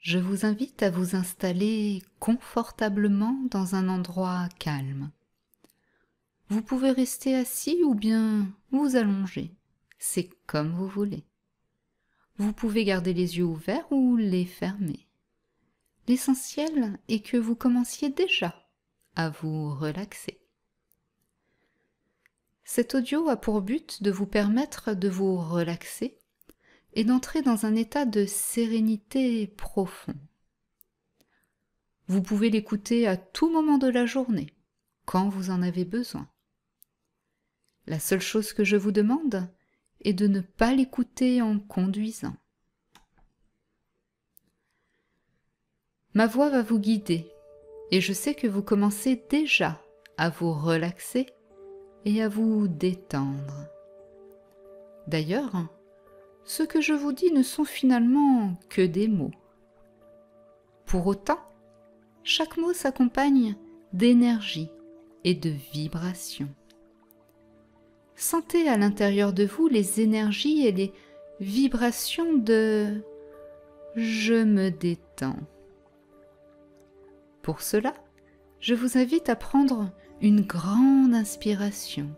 Je vous invite à vous installer confortablement dans un endroit calme. Vous pouvez rester assis ou bien vous allonger, c'est comme vous voulez. Vous pouvez garder les yeux ouverts ou les fermer. L'essentiel est que vous commenciez déjà à vous relaxer. Cet audio a pour but de vous permettre de vous relaxer et d'entrer dans un état de sérénité profond. Vous pouvez l'écouter à tout moment de la journée, quand vous en avez besoin. La seule chose que je vous demande est de ne pas l'écouter en conduisant. Ma voix va vous guider et je sais que vous commencez déjà à vous relaxer et à vous détendre. D'ailleurs, ce que je vous dis ne sont finalement que des mots. Pour autant, chaque mot s'accompagne d'énergie et de vibration. Sentez à l'intérieur de vous les énergies et les vibrations de « je me détends ». Pour cela, je vous invite à prendre une grande inspiration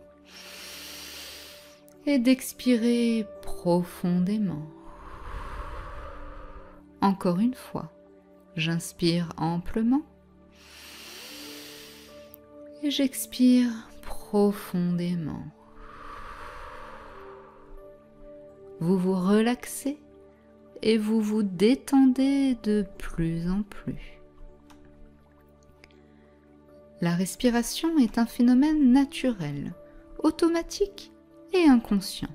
et d'expirer profondément. Encore une fois, j'inspire amplement et j'expire profondément. Vous vous relaxez et vous vous détendez de plus en plus. La respiration est un phénomène naturel, automatique et inconscient.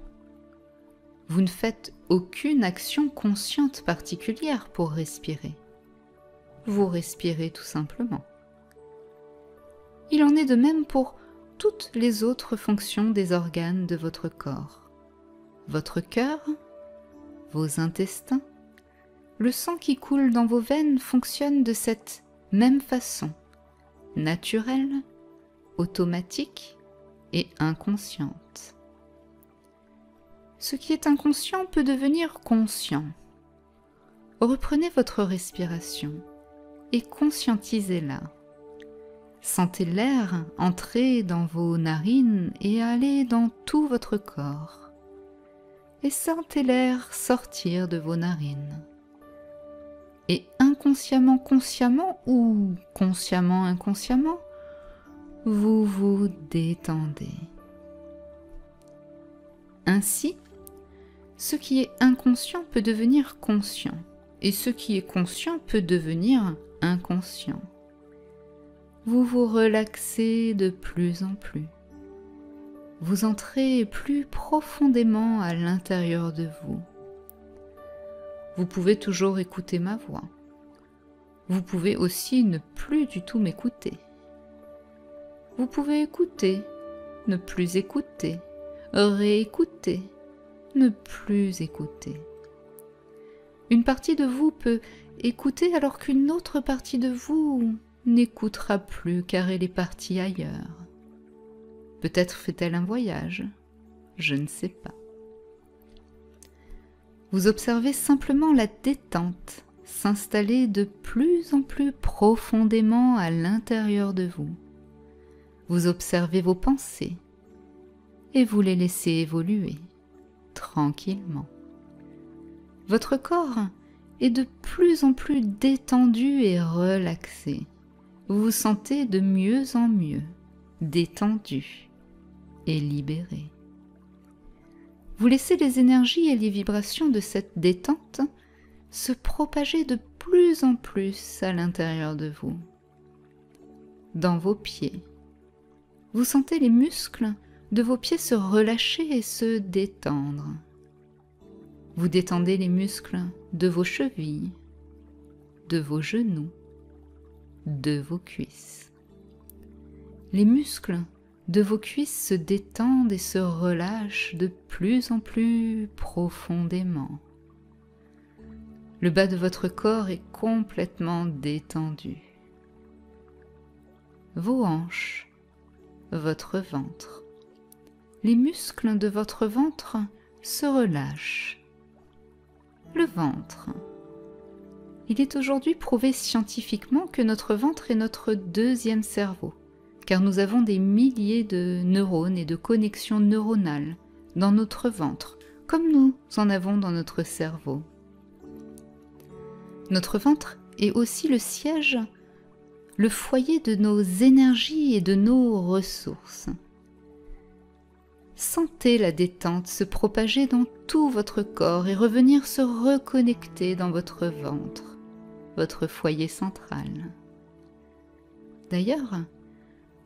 Vous ne faites aucune action consciente particulière pour respirer. Vous respirez tout simplement. Il en est de même pour toutes les autres fonctions des organes de votre corps. Votre cœur, vos intestins, le sang qui coule dans vos veines fonctionne de cette même façon, naturelle, automatique et inconsciente. Ce qui est inconscient peut devenir conscient. Reprenez votre respiration et conscientisez-la. Sentez l'air entrer dans vos narines et aller dans tout votre corps. Et sentez l'air sortir de vos narines. Et inconsciemment, consciemment ou consciemment, inconsciemment, vous vous détendez. Ainsi, ce qui est inconscient peut devenir conscient, et ce qui est conscient peut devenir inconscient. Vous vous relaxez de plus en plus. Vous entrez plus profondément à l'intérieur de vous. Vous pouvez toujours écouter ma voix. Vous pouvez aussi ne plus du tout m'écouter. Vous pouvez écouter, ne plus écouter, réécouter, ne plus écouter. Une partie de vous peut écouter alors qu'une autre partie de vous n'écoutera plus car elle est partie ailleurs. Peut-être fait-elle un voyage, je ne sais pas. Vous observez simplement la détente s'installer de plus en plus profondément à l'intérieur de vous. Vous observez vos pensées et vous les laissez évoluer tranquillement. Votre corps est de plus en plus détendu et relaxé. Vous vous sentez de mieux en mieux détendu et libéré. Vous laissez les énergies et les vibrations de cette détente se propager de plus en plus à l'intérieur de vous. Dans vos pieds, vous sentez les muscles de vos pieds se relâcher et se détendre. Vous détendez les muscles de vos chevilles, de vos genoux, de vos cuisses. Les muscles de vos cuisses se détendent et se relâchent de plus en plus profondément. Le bas de votre corps est complètement détendu. Vos hanches, votre ventre. Les muscles de votre ventre se relâchent. Le ventre, Il est aujourd'hui prouvé scientifiquement que notre ventre est notre deuxième cerveau, car nous avons des milliers de neurones et de connexions neuronales dans notre ventre, comme nous en avons dans notre cerveau. Notre ventre est aussi le siège, le foyer de nos énergies et de nos ressources. Sentez la détente se propager dans tout votre corps et revenir se reconnecter dans votre ventre, votre foyer central. D'ailleurs,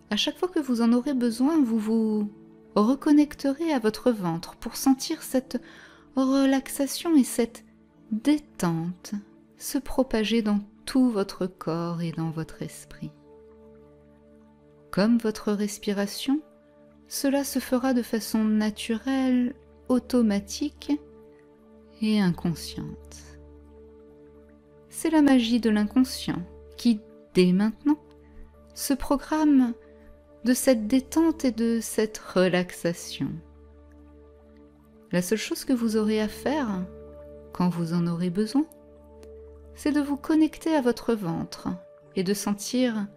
à chaque fois que vous en aurez besoin, vous vous reconnecterez à votre ventre pour sentir cette relaxation et cette détente se propager dans tout votre corps et dans votre esprit. Comme votre respiration, cela se fera de façon naturelle, automatique et inconsciente. C'est la magie de l'inconscient qui, dès maintenant, se programme de cette détente et de cette relaxation. La seule chose que vous aurez à faire, quand vous en aurez besoin, c'est de vous connecter à votre ventre et de sentir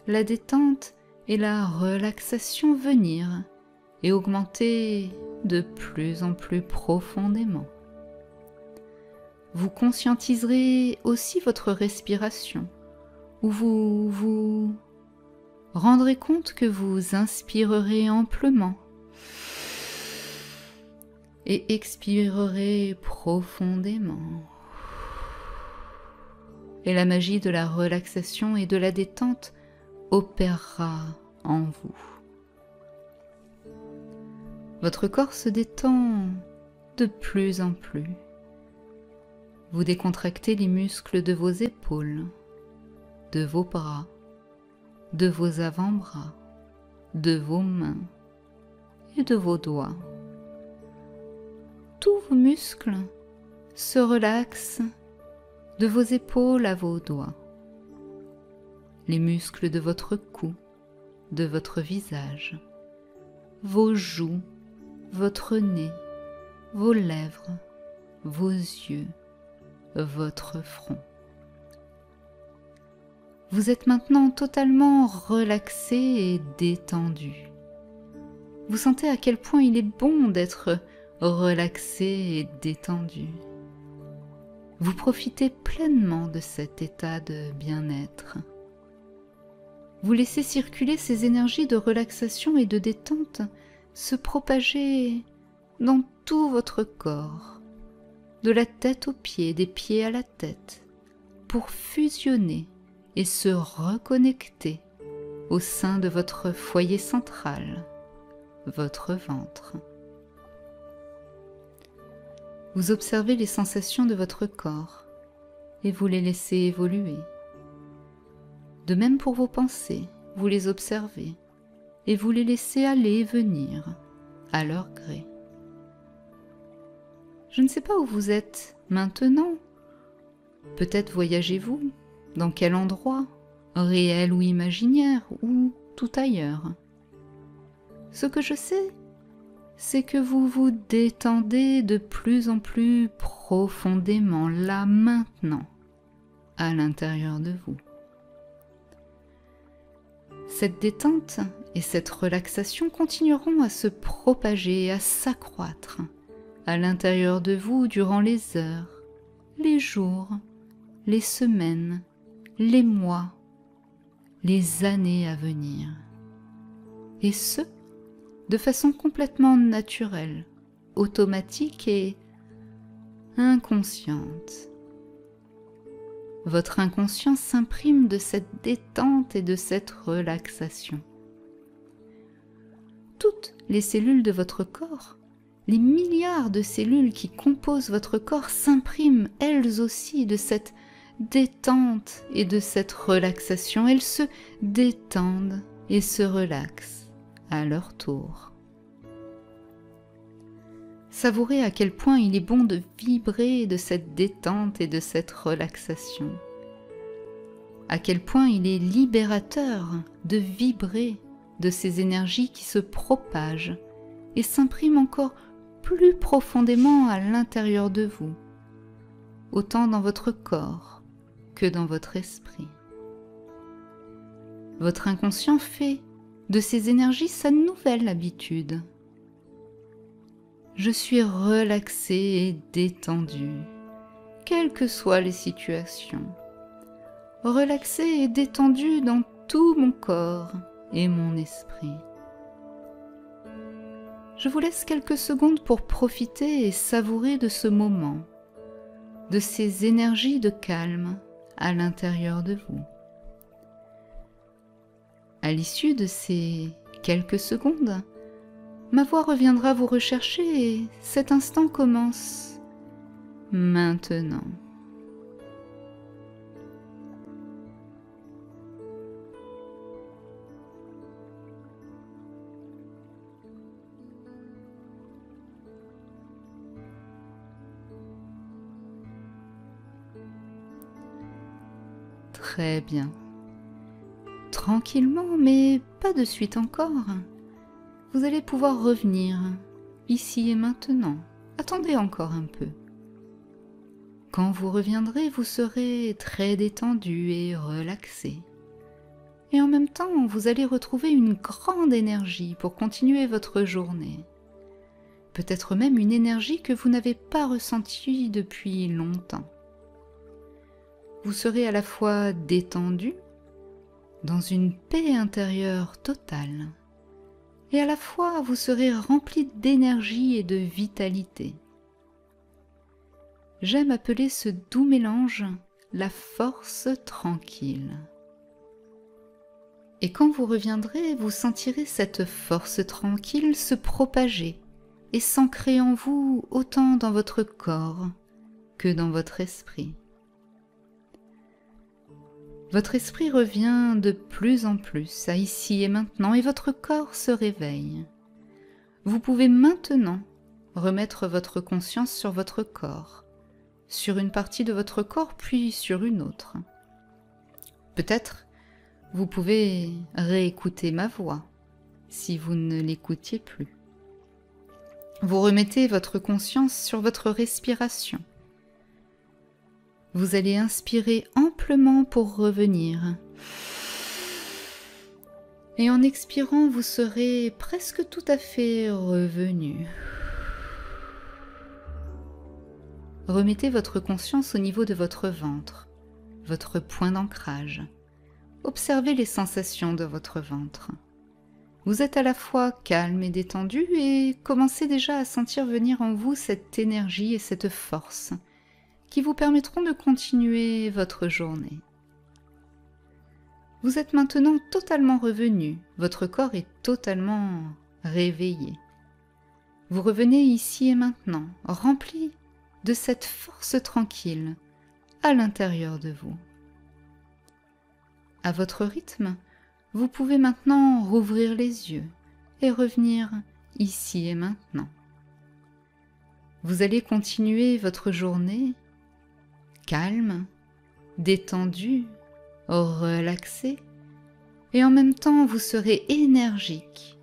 la détente et la relaxation venir et augmenter de plus en plus profondément. Vous conscientiserez aussi votre respiration, où vous vous rendrez compte que vous inspirerez amplement et expirerez profondément. Et la magie de la relaxation et de la détente opérera en vous. Votre corps se détend de plus en plus. Vous décontractez les muscles de vos épaules, de vos bras, de vos avant-bras, de vos mains et de vos doigts. Tous vos muscles se relaxent de vos épaules à vos doigts. Les muscles de votre cou, de votre visage, vos joues, votre nez, vos lèvres, vos yeux, votre front. Vous êtes maintenant totalement relaxé et détendu. Vous sentez à quel point il est bon d'être relaxé et détendu. Vous profitez pleinement de cet état de bien-être. Vous laissez circuler ces énergies de relaxation et de détente se propager dans tout votre corps, de la tête aux pieds, des pieds à la tête, pour fusionner et se reconnecter au sein de votre foyer central, votre ventre. Vous observez les sensations de votre corps et vous les laissez évoluer. De même pour vos pensées, vous les observez et vous les laissez aller et venir à leur gré. Je ne sais pas où vous êtes maintenant. Peut-être voyagez-vous, dans quel endroit, réel ou imaginaire, ou tout ailleurs. Ce que je sais, c'est que vous vous détendez de plus en plus profondément, là maintenant, à l'intérieur de vous. Cette détente et cette relaxation continueront à se propager et à s'accroître à l'intérieur de vous durant les heures, les jours, les semaines, les mois, les années à venir. Et ce, de façon complètement naturelle, automatique et inconsciente. Votre inconscient s'imprime de cette détente et de cette relaxation. Toutes les cellules de votre corps, les milliards de cellules qui composent votre corps s'impriment elles aussi de cette détente et de cette relaxation. Elles se détendent et se relaxent à leur tour. Savourez à quel point il est bon de vibrer de cette détente et de cette relaxation. À quel point il est libérateur de vibrer de ces énergies qui se propagent et s'impriment encore plus profondément à l'intérieur de vous, autant dans votre corps que dans votre esprit. Votre inconscient fait de ces énergies sa nouvelle habitude. Je suis relaxé et détendu, quelles que soient les situations. Relaxé et détendu dans tout mon corps et mon esprit. Je vous laisse quelques secondes pour profiter et savourer de ce moment, de ces énergies de calme à l'intérieur de vous. À l'issue de ces quelques secondes, ma voix reviendra vous rechercher et cet instant commence maintenant. Très bien. Tranquillement, mais pas de suite encore. Vous allez pouvoir revenir, ici et maintenant. Attendez encore un peu. Quand vous reviendrez, vous serez très détendu et relaxé. Et en même temps, vous allez retrouver une grande énergie pour continuer votre journée. Peut-être même une énergie que vous n'avez pas ressentie depuis longtemps. Vous serez à la fois détendu, dans une paix intérieure totale, et à la fois vous serez rempli d'énergie et de vitalité. J'aime appeler ce doux mélange la force tranquille. Et quand vous reviendrez, vous sentirez cette force tranquille se propager et s'ancrer en vous autant dans votre corps que dans votre esprit. Votre esprit revient de plus en plus à ici et maintenant et votre corps se réveille. Vous pouvez maintenant remettre votre conscience sur votre corps, sur une partie de votre corps puis sur une autre. Peut-être vous pouvez réécouter ma voix si vous ne l'écoutiez plus. Vous remettez votre conscience sur votre respiration. Vous allez inspirer amplement pour revenir. Et en expirant, vous serez presque tout à fait revenu. Remettez votre conscience au niveau de votre ventre, votre point d'ancrage. Observez les sensations de votre ventre. Vous êtes à la fois calme et détendu et commencez déjà à sentir venir en vous cette énergie et cette force qui vous permettront de continuer votre journée. Vous êtes maintenant totalement revenu, votre corps est totalement réveillé. Vous revenez ici et maintenant, rempli de cette force tranquille à l'intérieur de vous. À votre rythme, vous pouvez maintenant rouvrir les yeux et revenir ici et maintenant. Vous allez continuer votre journée calme, détendu, relaxé, et en même temps vous serez énergique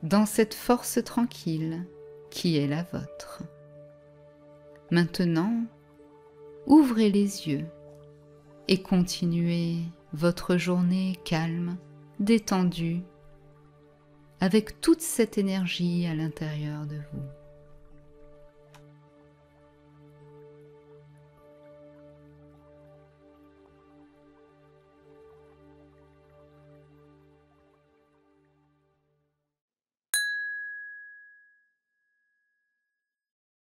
dans cette force tranquille qui est la vôtre. Maintenant, ouvrez les yeux et continuez votre journée calme, détendue, avec toute cette énergie à l'intérieur de vous.